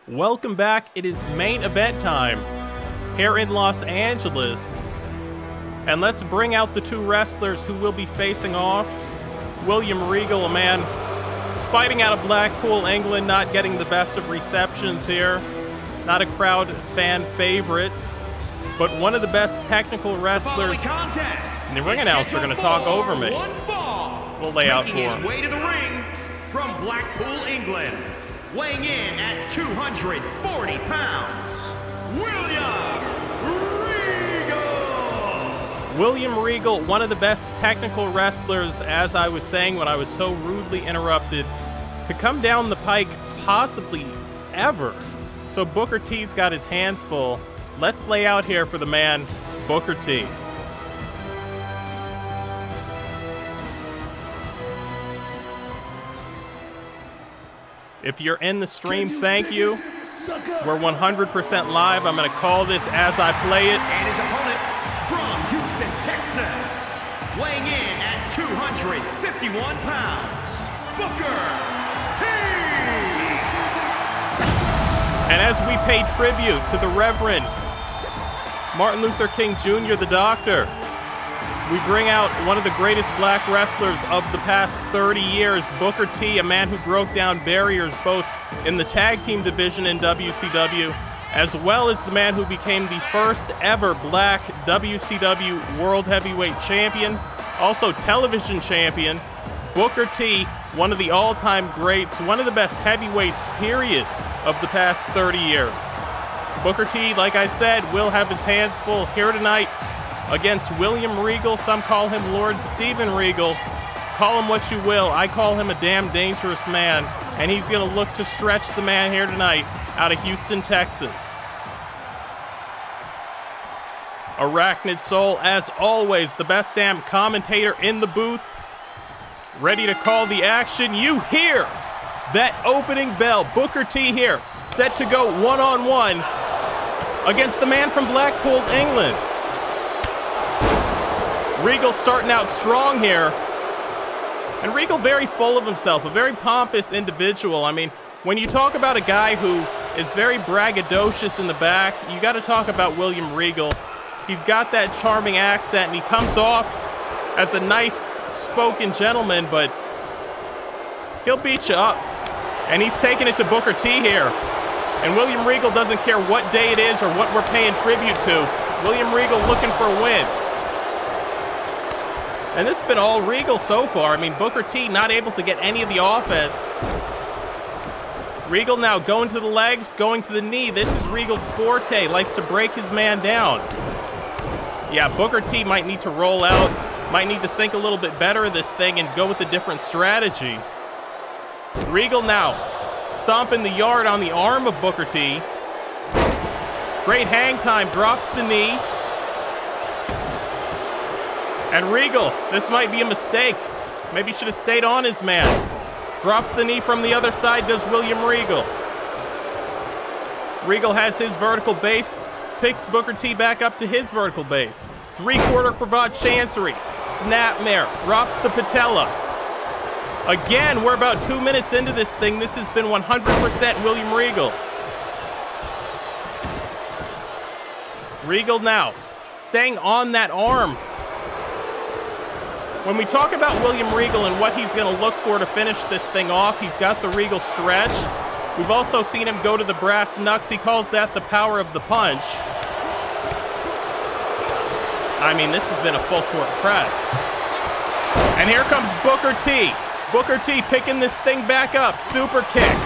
Welcome back. It is main event time here in Los Angeles. And let's bring out the two wrestlers who will be facing off. William Regal, a man fighting out of Blackpool, England, not getting the best of receptions here. Not a crowd fan favorite, but one of the best technical wrestlers. And the ring announcer are going to talk over me. We'll lay out for him. Way to the ring from Blackpool, England. Weighing in at 240 pounds, William Regal! William Regal, one of the best technical wrestlers, as I was saying when I was so rudely interrupted, to come down the pike possibly ever. So Booker T's got his hands full. Let's lay out here for the man, Booker T. If you're in the stream, thank you. We're 100% live. I'm going to call this as I play it. And his opponent from Houston, Texas, weighing in at 251 pounds, Booker T. And as we pay tribute to the Reverend Martin Luther King Jr., the Doctor, we bring out one of the greatest black wrestlers of the past 30 years, Booker T, a man who broke down barriers both in the tag team division in WCW, as well as the man who became the first ever black WCW World Heavyweight Champion, also television champion. Booker T, one of the all-time greats, one of the best heavyweights, period, of the past 30 years. Booker T, like I said, will have his hands full here tonight against William Regal. Some call him Lord Steven Regal. Call him what you will. I call him a damn dangerous man, and he's going to look to stretch the man here tonight out of Houston, Texas. Arachnid Soul, as always, the best damn commentator in the booth, ready to call the action. You hear that opening bell. Booker T here, set to go one-on-one against the man from Blackpool, England. Regal starting out strong here. And Regal very full of himself, a very pompous individual. I mean, when you talk about a guy who is very braggadocious in the back, you got to talk about William Regal. He's got that charming accent, and he comes off as a nice spoken gentleman, but he'll beat you up. And he's taking it to Booker T here. And William Regal doesn't care what day it is or what we're paying tribute to. William Regal looking for a win. And this has been all Regal so far. I mean, Booker T not able to get any of the offense. Regal now going to the legs, going to the knee. This is Regal's forte. Likes to break his man down. Yeah, Booker T might need to roll out. Might need to think a little bit better of this thing and go with a different strategy. Regal now stomping the yard on the arm of Booker T. Great hang time, drops the knee. And Regal, this might be a mistake. Maybe he should have stayed on his man. Drops the knee from the other side, does William Regal. Regal has his vertical base, picks Booker T back up to his vertical base. Three-quarter cravat chancery, snapmare, drops the patella. Again, we're about 2 minutes into this thing. This has been 100% William Regal. Regal now, staying on that arm. When we talk about William Regal and what he's going to look for to finish this thing off, he's got the Regal stretch. We've also seen him go to the brass knucks. He calls that the power of the punch. I mean, this has been a full court press. And here comes Booker T. Booker T picking this thing back up. Super kick.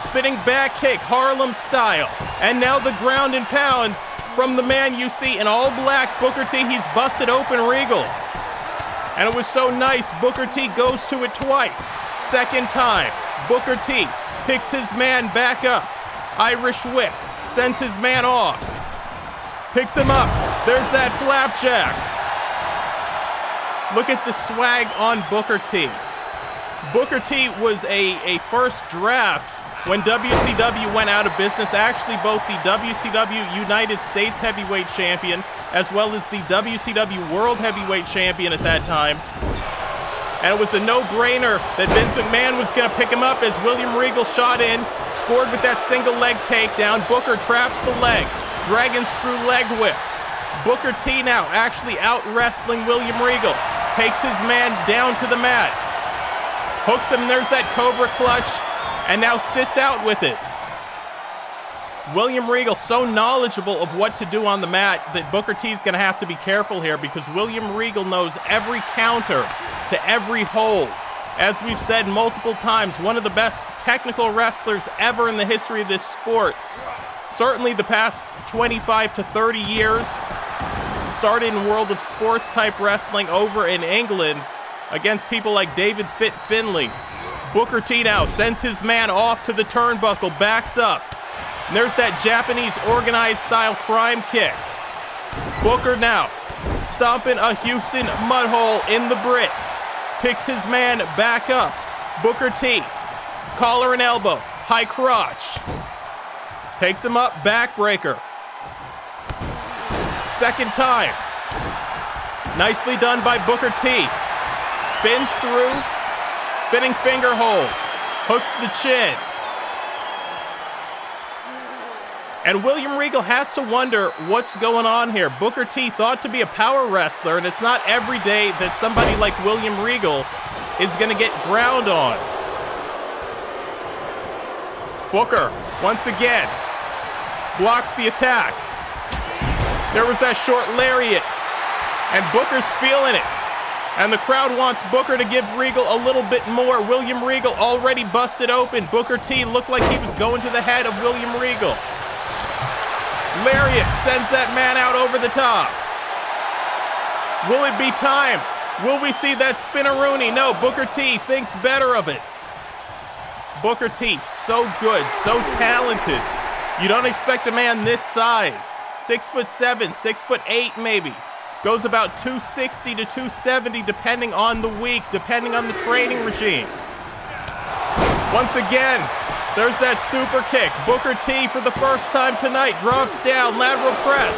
Spinning back kick, Harlem style. And now the ground and pound from the man you see in all black, Booker T. He's busted open Regal. And it was so nice, Booker T goes to it twice. Second time, Booker T picks his man back up. Irish whip, sends his man off. Picks him up, there's that flapjack. Look at the swag on Booker T. Booker T was a first draft when WCW went out of business. Actually, both the WCW United States Heavyweight Champion as well as the WCW World Heavyweight Champion at that time. And it was a no-brainer that Vince McMahon was going to pick him up as William Regal shot in, scored with that single leg takedown. Booker traps the leg, dragon screw leg whip. Booker T now actually out-wrestling William Regal. Takes his man down to the mat. Hooks him, there's that Cobra clutch, and now sits out with it. William Regal so knowledgeable of what to do on the mat that Booker T is going to have to be careful here because William Regal knows every counter to every hold. As we've said multiple times, one of the best technical wrestlers ever in the history of this sport. Certainly the past 25 to 30 years. Started in World of Sports type wrestling over in England against people like David Fit Finlay. Booker T now sends his man off to the turnbuckle, backs up. And there's that Japanese organized style crime kick. Booker now stomping a Houston mud hole in the brick. Picks his man back up. Booker T, collar and elbow, high crotch. Takes him up, backbreaker. Second time. Nicely done by Booker T. Spins through, spinning finger hold, hooks the chin. And William Regal has to wonder what's going on here. Booker T thought to be a power wrestler, and it's not every day that somebody like William Regal is going to get ground on. Booker, once again, blocks the attack. There was that short lariat, and Booker's feeling it. And the crowd wants Booker to give Regal a little bit more. William Regal already busted open. Booker T looked like he was going to the head of William Regal. Lariat sends that man out over the top. Will it be time? Will we see that spinneroonie? No, Booker T thinks better of it. Booker T, so good, so talented. You don't expect a man this size. 6'7", 6'8" maybe. Goes about 260 to 270 depending on the week, depending on the training regime. Once again, there's that super kick. Booker T for the first time tonight drops down, lateral press.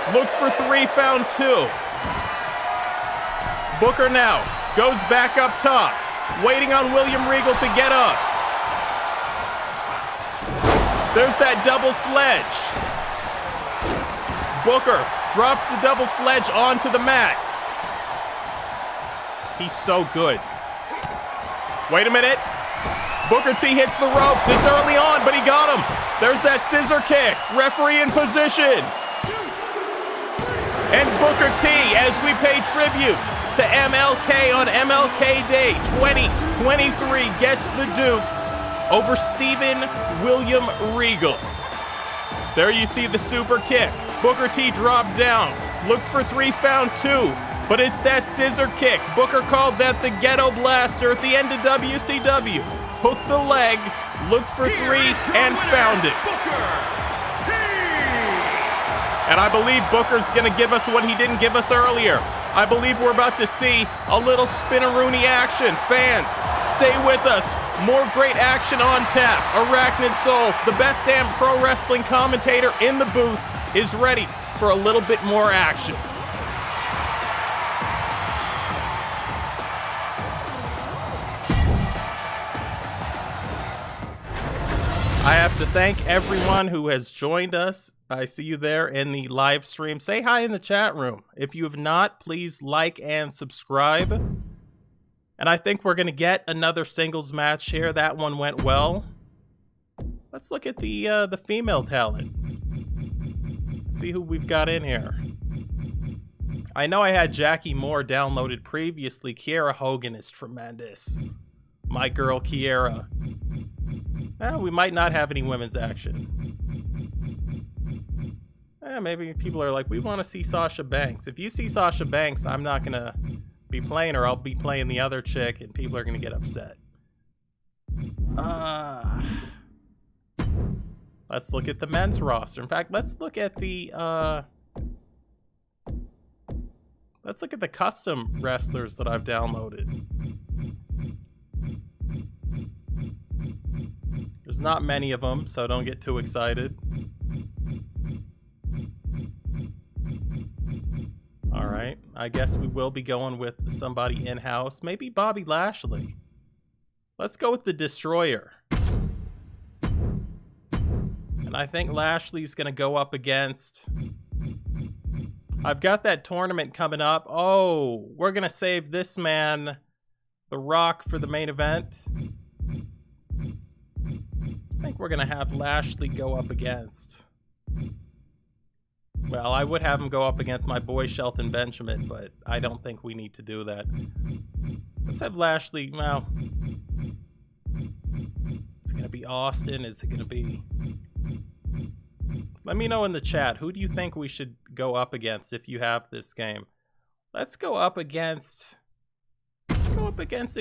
Look for three, found two. Booker now goes back up top, waiting on William Regal to get up. There's that double sledge. Booker drops the double sledge onto the mat. He's so good. Wait a minute. Booker T hits the ropes. It's early on, but he got him. There's that scissor kick. Referee in position. And Booker T, as we pay tribute to MLK on MLK Day 2023, gets the Duke over Steven William Regal. There you see the super kick. Booker T dropped down. Look for three, found two. But it's that scissor kick. Booker called that the ghetto blaster at the end of WCW. Hooked the leg, looked for three, and found it. And I believe Booker's going to give us what he didn't give us earlier. I believe we're about to see a little spinneroonie action. Fans, stay with us. More great action on tap. Arachnid Soul, the best damn pro wrestling commentator in the booth, is ready for a little bit more action. I have to thank everyone who has joined us. I see you there in the live stream. Say hi in the chat room. If you have not, please like and subscribe. And I think we're going to get another singles match here. That one went well. Let's look at the female talent. See who we've got in here. I know I had Jackie Moore downloaded previously. Kiera Hogan is tremendous. My girl Kiera. We might not have any women's action. Maybe people are like, we want to see Sasha Banks. If you see Sasha Banks, I'm not going to be playing her. I'll be playing the other chick, and people are going to get upset. Let's look at the men's roster. In fact, let's look at the custom wrestlers that I've downloaded. There's not many of them, so don't get too excited. All right. I guess we will be going with somebody in-house. Maybe Bobby Lashley. Let's go with the Destroyer. And I think Lashley's going to go up against... I've got that tournament coming up. Oh, we're going to save this man, The Rock, for the main event. I think we're going to have Lashley go up against... Well, I would have him go up against my boy Shelton Benjamin, but I don't think we need to do that. Let's have Lashley, well... Is it going to be Austin? Is it going to be... Let me know in the chat, who do you think we should go up against if you have this game? Let's go up against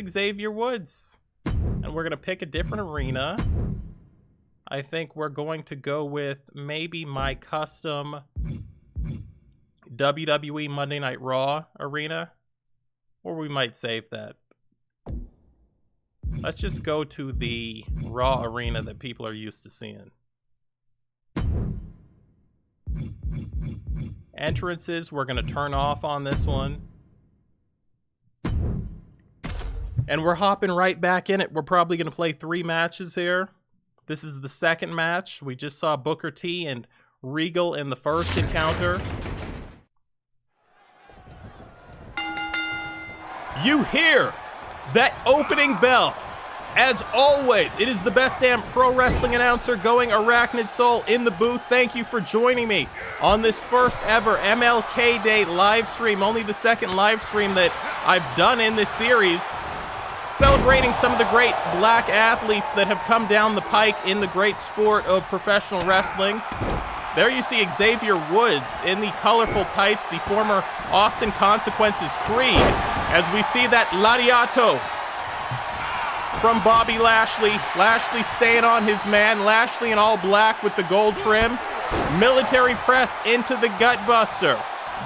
Xavier Woods. And we're going to pick a different arena. I think we're going to go with maybe my custom WWE Monday Night Raw arena. Or we might save that. Let's just go to the Raw arena that people are used to seeing. Entrances, we're going to turn off on this one. And we're hopping right back in it. We're probably going to play 3 matches here. This is the second match. We just saw Booker T and Regal in the first encounter. You hear that opening bell. As always, it is the best damn pro wrestling announcer going, Arachnid Soul, in the booth. Thank you for joining me on this first ever MLK Day live stream. Only the second live stream that I've done in this series. Celebrating some of the great black athletes that have come down the pike in the great sport of professional wrestling. There you see Xavier Woods in the colorful tights, the former Austin Consequences Creed, as we see that lariato from Bobby Lashley. Lashley staying on his man. Lashley in all black with the gold trim. Military press into the gutbuster.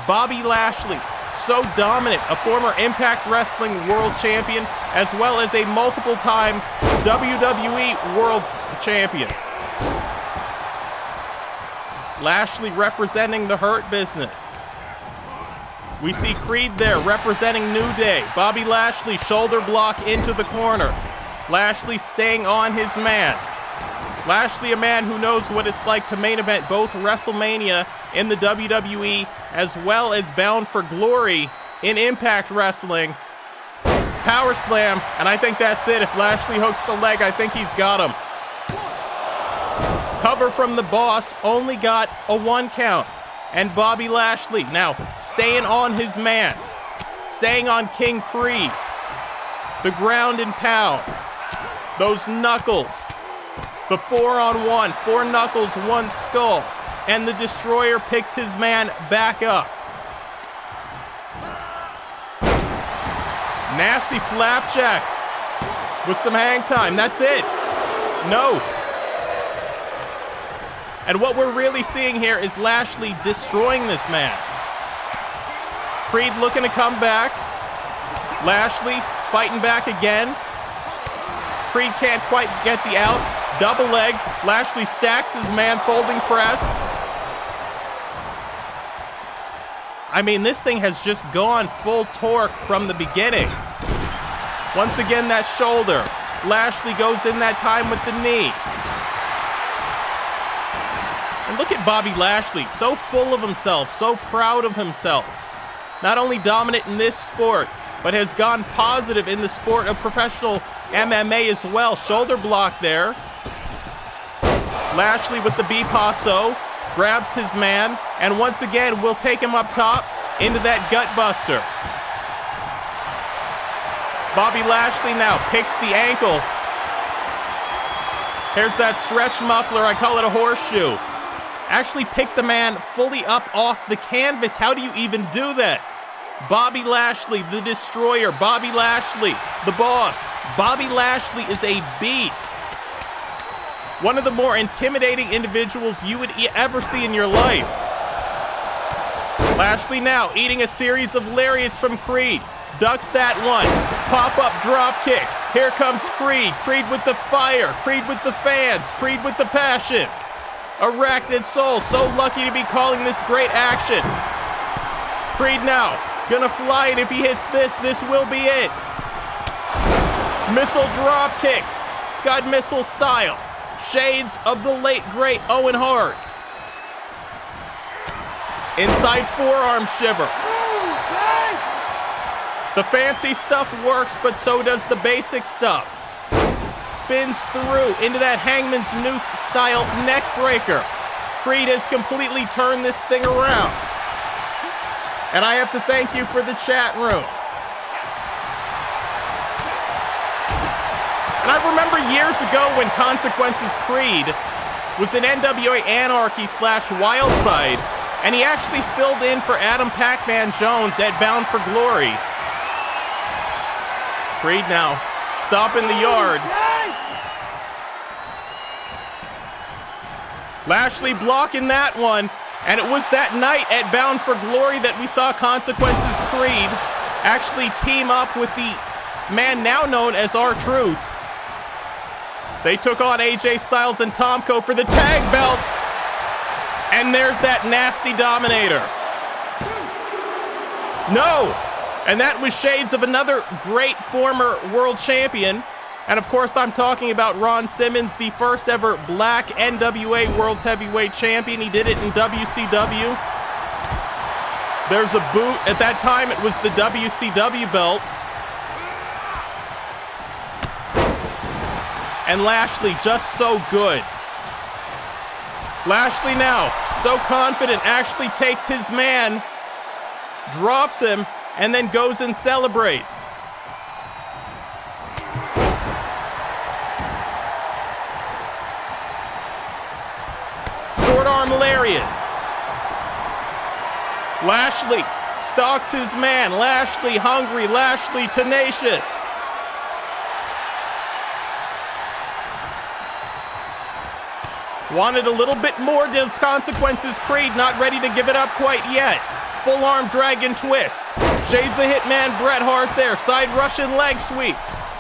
Bobby Lashley, so dominant, a former Impact Wrestling World Champion, as well as a multiple-time WWE World Champion. Lashley representing the Hurt Business. We see Creed there representing New Day. Bobby Lashley shoulder block into the corner. Lashley staying on his man. Lashley, a man who knows what it's like to main event both WrestleMania in the WWE as well as Bound for Glory in Impact Wrestling. Power slam, and I think that's it. If Lashley hooks the leg, I think he's got him. Cover from the Boss, only got a 1 count. And Bobby Lashley now staying on his man. Staying on King Creed. The ground and pound. Those knuckles. The 4-on-1, 4 knuckles, 1 skull. And the Destroyer picks his man back up. Nasty flapjack with some hang time. That's it. No. And what we're really seeing here is Lashley destroying this man. Creed looking to come back. Lashley fighting back again. Creed can't quite get the out. Double leg. Lashley stacks his man, folding press. I mean, this thing has just gone full torque from the beginning. Once again, that shoulder. Lashley goes in that time with the knee. And look at Bobby Lashley, so full of himself, so proud of himself. Not only dominant in this sport, but has gone positive in the sport of professional MMA as well. Shoulder block there. Lashley with the bipasso, grabs his man, and once again will take him up top into that gut buster. Bobby Lashley now picks the ankle. Here's that stretch muffler, I call it a horseshoe. Actually picked the man fully up off the canvas. How do you even do that? Bobby Lashley, the Destroyer. Bobby Lashley, the Boss. Bobby Lashley is a beast. One of the more intimidating individuals you would ever see in your life. Lashley now eating a series of lariats from Creed. Ducks that one. Pop-up drop kick. Here comes Creed. Creed with the fire. Creed with the fans. Creed with the passion. Arachnid Soul, so lucky to be calling this great action. Creed now Gonna fly, and if he hits this, this will be it. Missile drop kick. Scud missile style. Shades of the late, great Owen Hart. Inside forearm shiver. The fancy stuff works, but so does the basic stuff. Spins through into that Hangman's Noose style neck breaker. Creed has completely turned this thing around. And I have to thank you for the chat room. And I remember years ago when Consequences Creed was in NWA Anarchy / Wildside, and he actually filled in for Adam Pac-Man Jones at Bound for Glory. Creed now, stop in the yard. Lashley blocking that one, and it was that night at Bound for Glory that we saw Consequences Creed actually team up with the man now known as R-Truth. They took on AJ Styles and Tomko for the tag belts, and there's that nasty Dominator. No! And that was shades of another great former world champion. And of course, I'm talking about Ron Simmons, the first ever black NWA World's Heavyweight Champion. He did it in WCW. There's a boot. At that time, it was the WCW belt. And Lashley just so good. Lashley now, so confident, actually takes his man, drops him, and then goes and celebrates. Short arm lariat. Lashley stalks his man. Lashley hungry. Lashley tenacious. Wanted a little bit more. Does Consequences Creed, not ready to give it up quite yet. Full arm dragon twist. Shades of Hitman Bret Hart there. Side Russian leg sweep.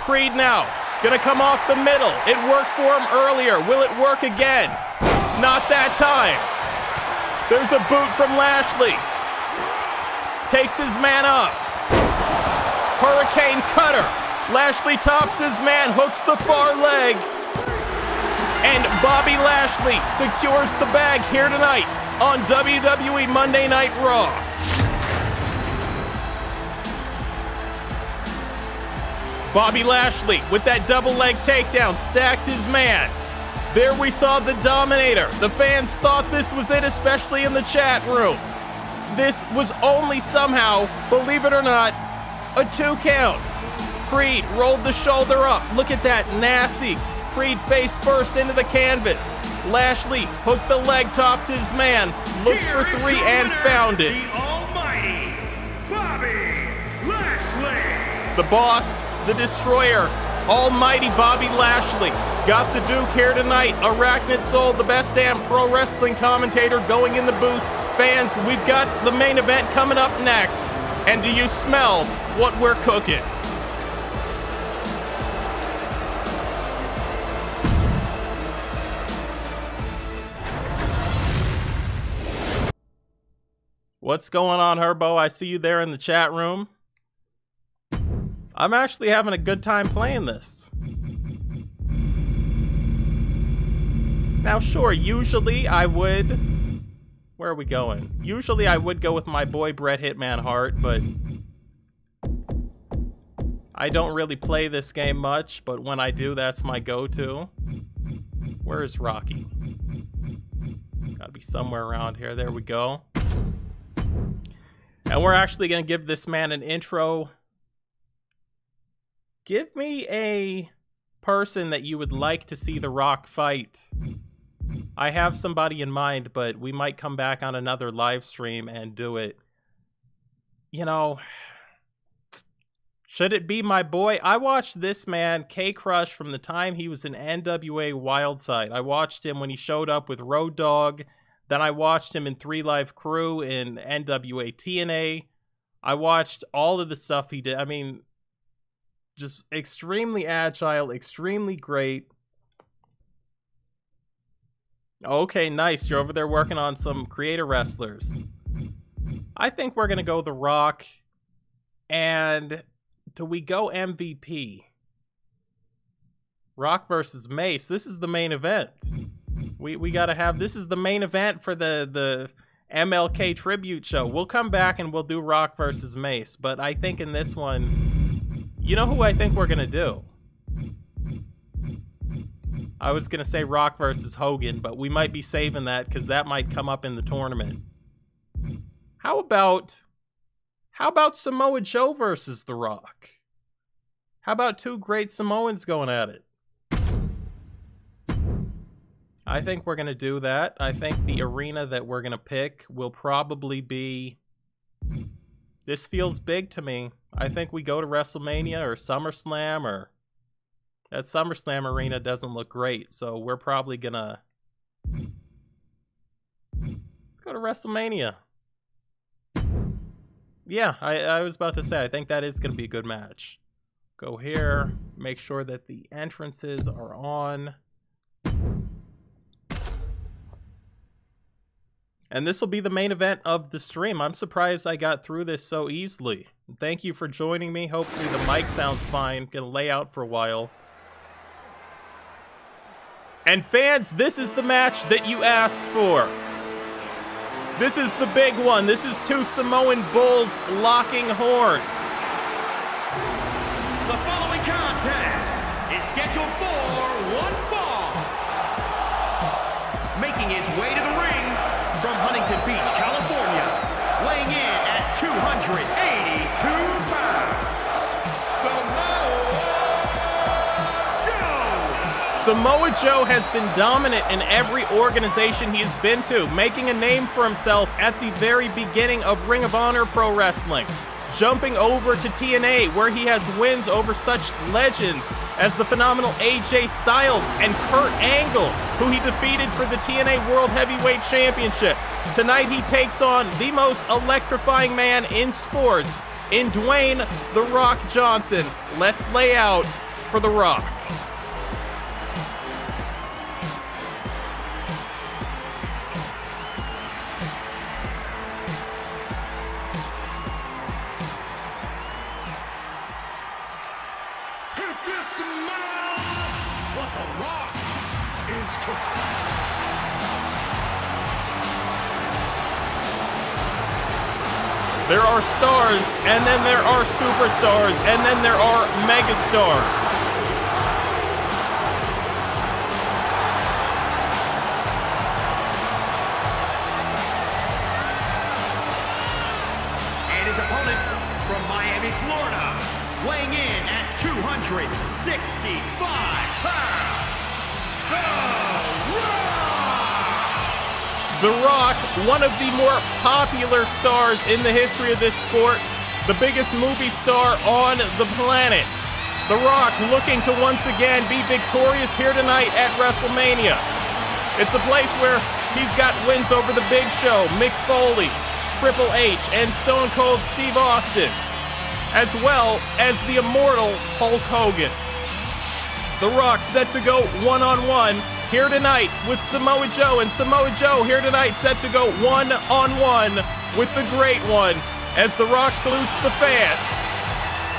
Creed now. Gonna come off the middle. It worked for him earlier. Will it work again? Not that time. There's a boot from Lashley. Takes his man up. Hurricane cutter. Lashley tops his man. Hooks the far leg. And Bobby Lashley secures the bag here tonight on WWE Monday Night Raw. Bobby Lashley with that double leg takedown stacked his man. There we saw the Dominator. The fans thought this was it, especially in the chat room. This was only somehow, believe it or not, a 2 count. Creed rolled the shoulder up. Look at that nasty. Creed face first into the canvas. Lashley hooked the leg, topped his man, looked for 3 and found it. The almighty Bobby Lashley. The boss, the destroyer, almighty Bobby Lashley. Got the Duke here tonight. Arachnid Soul, the best damn pro wrestling commentator, going in the booth. Fans, we've got the main event coming up next. And do you smell what we're cooking? What's going on, Herbo? I see you there in the chat room. I'm actually having a good time playing this. Now, sure, usually I would... Where are we going? Usually I would go with my boy Bret Hitman Hart, but... I don't really play this game much, but when I do, that's my go-to. Where is Rocky? Gotta be somewhere around here. There we go. And we're actually going to give this man an intro. Give me a person that you would like to see The Rock fight. I have somebody in mind, but we might come back on another live stream and do it. You know, should it be my boy? I watched this man, K-Crush, from the time he was in NWA Wildside. I watched him when he showed up with Road Dogg. Then I watched him in 3 Live Crew in NWA TNA. I watched all of the stuff he did. I mean, just extremely agile, extremely great. Okay, nice. You're over there working on some creator wrestlers. I think we're going to go The Rock. And do we go MVP? Rock versus Mace. This is the main event. We gotta have, this is the main event for the MLK tribute show. We'll come back and we'll do Rock versus Mace. But I think in this one, you know who I think we're gonna do? I was gonna say Rock versus Hogan, but we might be saving that because that might come up in the tournament. How about Samoa Joe versus The Rock? How about two great Samoans going at it? I think we're gonna do that. I think the arena that we're gonna pick will probably be, this feels big to me. I think we go to WrestleMania or SummerSlam, or that SummerSlam arena doesn't look great, so we're probably gonna, let's go to WrestleMania. Yeah, I was about to say, I think that is gonna be a good match. Go here, make sure that the entrances are on. And this will be the main event of the stream. I'm surprised I got through this so easily. Thank you for joining me. Hopefully the mic sounds fine. Gonna lay out for a while. And fans, this is the match that you asked for. This is the big one. This is two Samoan bulls locking horns. The following contest is scheduled for one fall. Making his way to the ring from Huntington Beach, California, weighing in at 282 pounds, Samoa Joe has been dominant in every organization he's been to, making a name for himself at the very beginning of Ring of Honor Pro Wrestling, jumping over to TNA, where he has wins over such legends as the phenomenal AJ Styles and Kurt Angle, who he defeated for the TNA World Heavyweight Championship. Tonight he takes on the most electrifying man in sports, in Dwayne "The Rock" Johnson. Let's lay out for The Rock. There are stars, and then there are superstars, and then there are megastars. And his opponent from Miami, Florida, weighing in at 265 pounds, The Rock, one of the more popular stars in the history of this sport, the biggest movie star on the planet. The Rock looking to once again be victorious here tonight at WrestleMania. It's a place where he's got wins over The Big Show, Mick Foley, Triple H, and Stone Cold Steve Austin, as well as the immortal Hulk Hogan. The Rock set to go one-on-one here tonight with Samoa Joe, and Samoa Joe here tonight set to go one-on-one with the Great One as The Rock salutes the fans.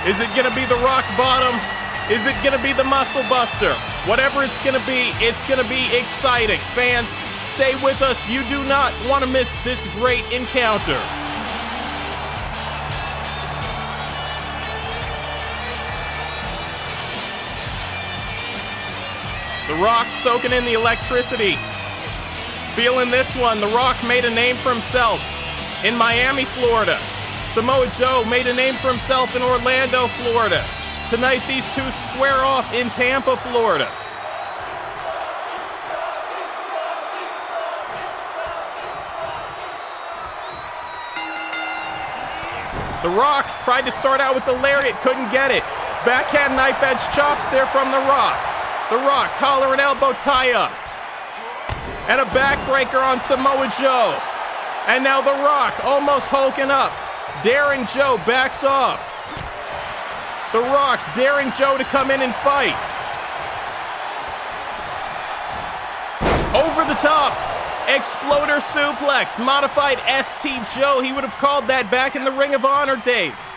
Is it going to be the Rock Bottom? Is it going to be the Muscle Buster? Whatever it's going to be exciting. Fans, stay with us. You do not want to miss this great encounter. The Rock soaking in the electricity. Feeling this one. The Rock made a name for himself in Miami, Florida. Samoa Joe made a name for himself in Orlando, Florida. Tonight, these two square off in Tampa, Florida. The Rock tried to start out with the lariat, couldn't get it. Backhand knife edge chops there from The Rock. The Rock, collar and elbow tie-up. And a backbreaker on Samoa Joe. And now The Rock almost hulking up. Daring Joe backs off. The Rock daring Joe to come in and fight. Over the top. Exploder suplex. Modified ST Joe. He would have called that back in the Ring of Honor days.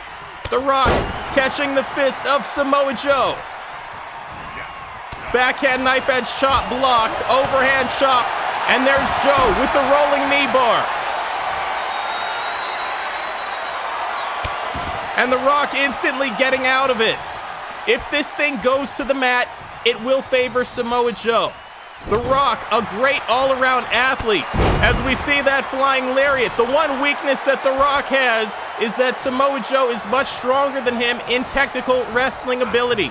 The Rock catching the fist of Samoa Joe. Backhand knife edge chop blocked, overhand chop, and there's Joe with the rolling knee bar. And The Rock instantly getting out of it. If this thing goes to the mat, it will favor Samoa Joe. The Rock, a great all-around athlete. As we see that flying lariat, the one weakness that The Rock has is that Samoa Joe is much stronger than him in technical wrestling ability.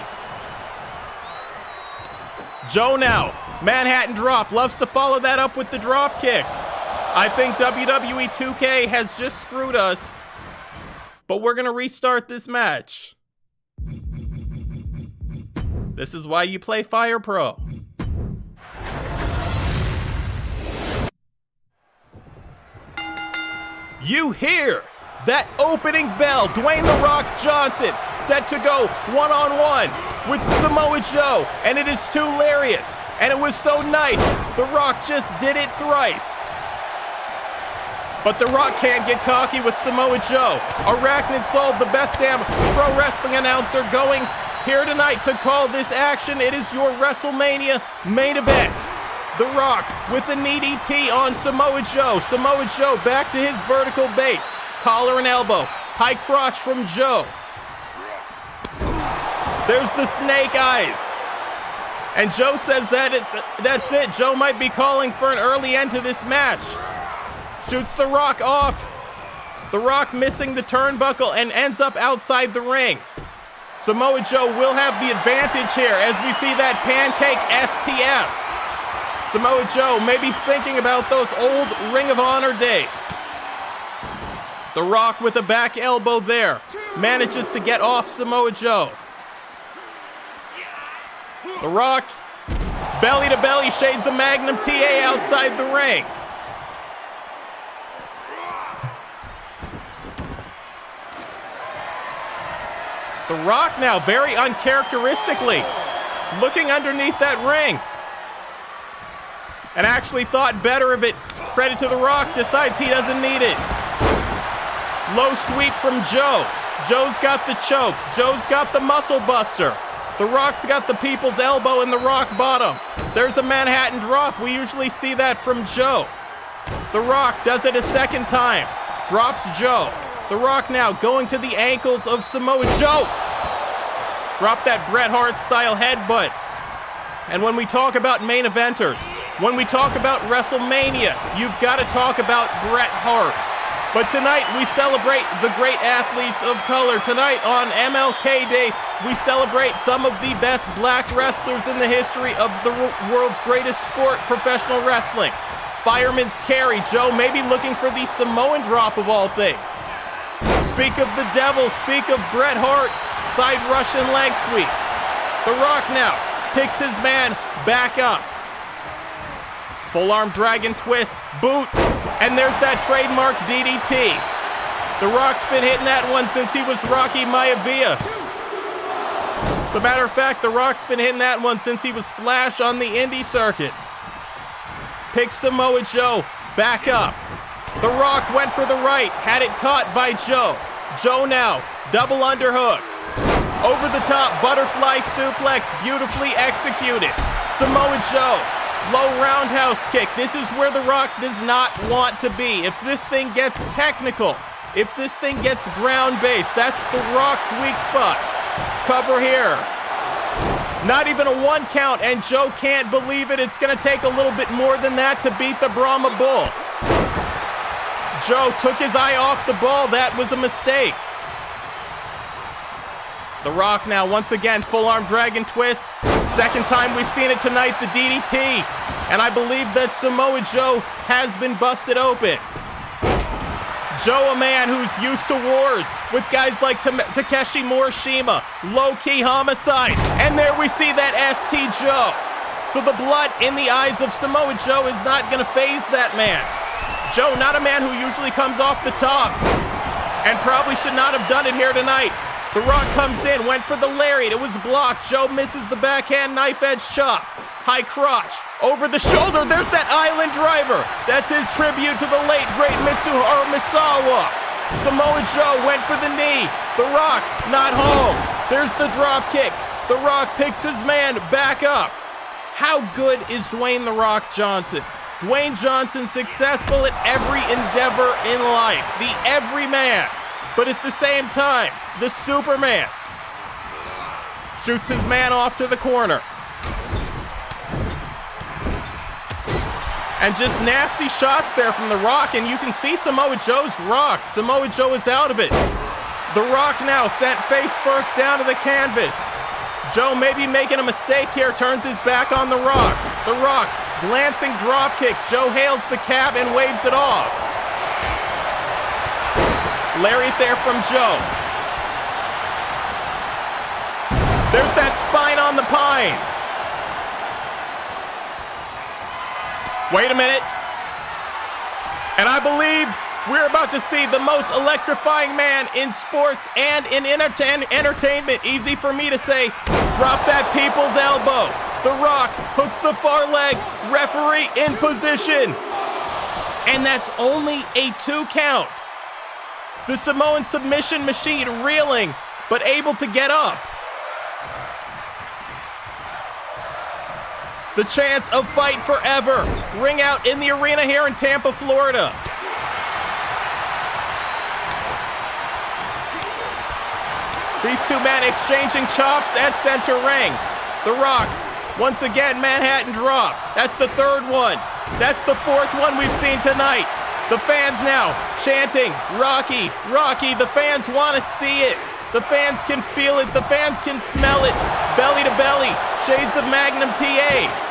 Joe now, Manhattan drop, loves to follow that up with the drop kick. I think WWE 2K has just screwed us, but we're gonna restart this match. This is why you play Fire Pro. You hear that opening bell. Dwayne "The Rock" Johnson set to go one-on-one with Samoa Joe, and it is 2 lariats, and it was so nice. The Rock just did it thrice. But The Rock can't get cocky with Samoa Joe. Arachnid Soul, the best damn pro wrestling announcer, going here tonight to call this action. It is your WrestleMania main event. The Rock with the knee DT on Samoa Joe. Samoa Joe back to his vertical base. Collar and elbow. High crotch from Joe. There's the snake eyes. And Joe says that's it. Joe might be calling for an early end to this match. Shoots The Rock off. The Rock missing the turnbuckle and ends up outside the ring. Samoa Joe will have the advantage here as we see that pancake STF. Samoa Joe may be thinking about those old Ring of Honor days. The Rock with a back elbow there. Manages to get off Samoa Joe. The Rock, belly to belly, shades of Magnum TA outside the ring. The Rock now, very uncharacteristically, looking underneath that ring. And actually thought better of it. Credit to The Rock, decides he doesn't need it. Low sweep from Joe. Joe's got the choke. Joe's got the muscle buster. The Rock's got the people's elbow in the rock bottom. There's a Manhattan drop. We usually see that from Joe. The Rock does it a second time. Drops Joe. The Rock now going to the ankles of Samoa Joe. Drop that Bret Hart style headbutt. And when we talk about main eventers, when we talk about WrestleMania, you've got to talk about Bret Hart. But tonight we celebrate the great athletes of color. Tonight on MLK Day, we celebrate some of the best black wrestlers in the history of the world's greatest sport, professional wrestling. Fireman's carry. Joe may be looking for the Samoan drop of all things. Speak of the devil, speak of Bret Hart, side Russian leg sweep. The Rock now picks his man back up. Full arm dragon twist, boot, and there's that trademark DDT. The Rock's been hitting that one since he was Rocky Maivia. As a matter of fact, The Rock's been hitting that one since he was Flash on the indie circuit. Picks Samoa Joe back up. The Rock went for the right, had it caught by Joe. Joe now, double underhook. Over the top, butterfly suplex, beautifully executed. Samoa Joe, low roundhouse kick. This is where The Rock does not want to be. If this thing gets technical, if this thing gets ground-based, that's The Rock's weak spot. Cover here. Not even a 1 count, and Joe can't believe it. It's going to take a little bit more than that to beat the Brahma Bull. Joe took his eye off the ball. That was a mistake. The Rock now, once again, full arm dragon twist. Second time we've seen it tonight, the DDT. And I believe that Samoa Joe has been busted open. Joe, a man who's used to wars with guys like Takeshi Morishima, low-key homicide. And there we see that ST Joe. So the blood in the eyes of Samoa Joe is not going to faze that man. Joe, not a man who usually comes off the top, and probably should not have done it here tonight. The Rock comes in, went for the lariat, it was blocked. Joe misses the backhand knife edge chop. High crotch, over the shoulder, there's that island driver. That's his tribute to the late, great Mitsuharu Misawa. Samoa Joe went for the knee, The Rock, not home. There's the drop kick. The Rock picks his man back up. How good is Dwayne The Rock Johnson? Dwayne Johnson successful at every endeavor in life. The everyman. But at the same time, the Superman. Shoots his man off to the corner. And just nasty shots there from The Rock, and you can see Samoa Joe's rocked. Samoa Joe is out of it. The Rock now sent face first down to the canvas. Joe may be making a mistake here, turns his back on The Rock. The Rock, glancing drop kick. Joe hails the cab and waves it off. Lariat there from Joe. There's that spine on the pine. Wait a minute. And I believe we're about to see the most electrifying man in sports and in entertainment. Easy for me to say. Drop that people's elbow. The Rock hooks the far leg. Referee in position. And that's only a 2 count. The Samoan submission machine reeling, but able to get up. The chance of fight forever. Ring out in the arena here in Tampa, Florida. These two men exchanging chops at center ring. The Rock, once again, Manhattan drop. That's the 3rd one. That's the 4th one we've seen tonight. The fans now chanting, Rocky, Rocky. The fans want to see it. The fans can feel it. The fans can smell it. Belly to belly. Shades of Magnum TA.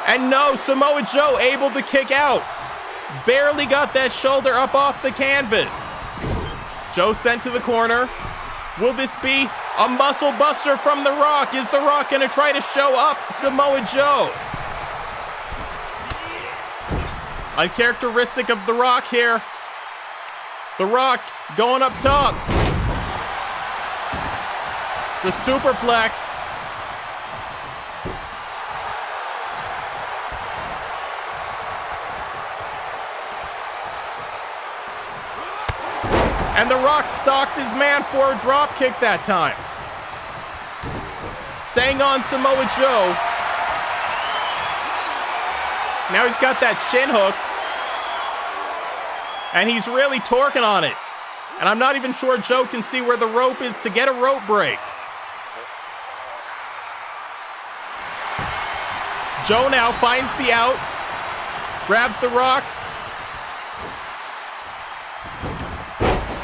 And no, Samoa Joe able to kick out. Barely got that shoulder up off the canvas. Joe sent to the corner. Will this be a muscle buster from The Rock? Is The Rock going to try to show up Samoa Joe? Uncharacteristic of The Rock here. The Rock going up top. It's a superplex. And The Rock stalked his man for a drop kick that time. Staying on Samoa Joe. Now he's got that shin hooked. And he's really torquing on it. And I'm not even sure Joe can see where the rope is to get a rope break. Joe now finds the out. Grabs The Rock.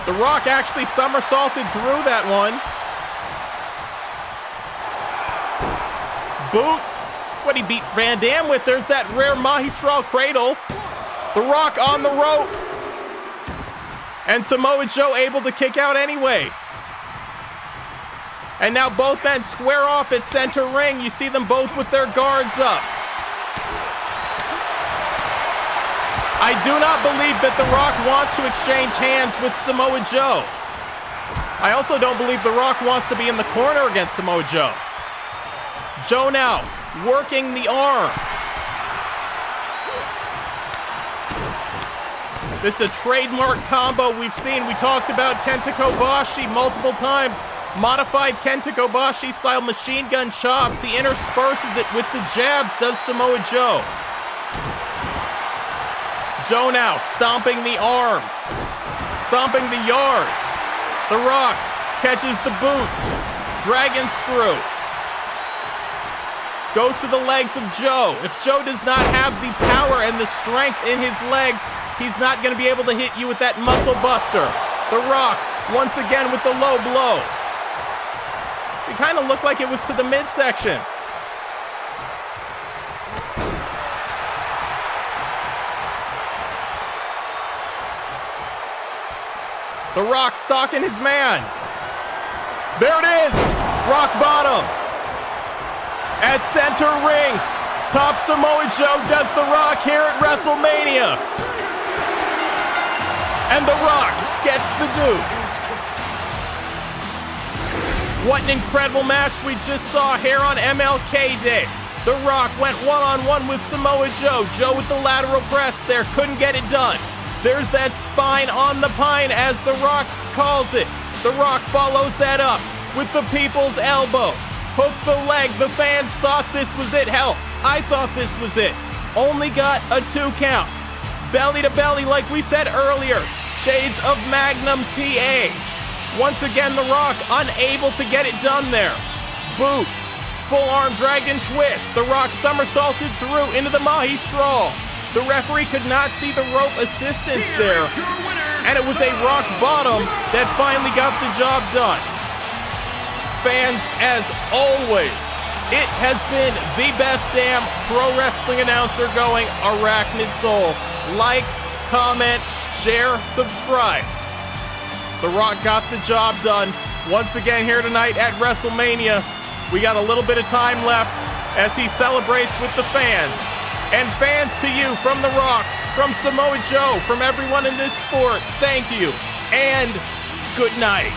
The Rock actually somersaulted through that one. Boot. That's what he beat Van Dam with. There's that rare magistral cradle. The Rock on the rope. And Samoa Joe able to kick out anyway. And now both men square off at center ring. You see them both with their guards up. I do not believe that The Rock wants to exchange hands with Samoa Joe. I also don't believe The Rock wants to be in the corner against Samoa Joe. Joe now working the arm. This is a trademark combo we've seen. We talked about Kenta Kobashi multiple times. Modified Kenta Kobashi style machine gun chops. He intersperses it with the jabs, does Samoa Joe. Joe now stomping the arm, stomping the yard. The Rock catches the boot, dragon screw. Goes to the legs of Joe. If Joe does not have the power and the strength in his legs, he's not going to be able to hit you with that muscle buster. The Rock once again with the low blow. It kind of looked like it was to the midsection. The Rock stalking his man. There it is. Rock bottom. At center ring. Top Samoa Joe does The Rock here at WrestleMania. And The Rock gets the Duke. What an incredible match we just saw here on MLK Day. The Rock went one-on-one with Samoa Joe. Joe with the lateral press there. Couldn't get it done. There's that spine on the pine as The Rock calls it. The Rock follows that up with the people's elbow. Hook the leg. The fans thought this was it. Hell, I thought this was it. Only got a 2 count. Belly to belly like we said earlier. Shades of Magnum TA. Once again, The Rock unable to get it done there. Boot. Full arm dragon twist. The Rock somersaulted through into the Mahistral. The referee could not see the rope assistance there. And it was a rock bottom that finally got the job done. Fans, as always, it has been the best damn pro wrestling announcer going, Arachnid Soul. Like, comment, share, subscribe. The Rock got the job done. Once again here tonight at WrestleMania. We got a little bit of time left as he celebrates with the fans. And fans, to you from The Rock, from Samoa Joe, from everyone in this sport, thank you and good night.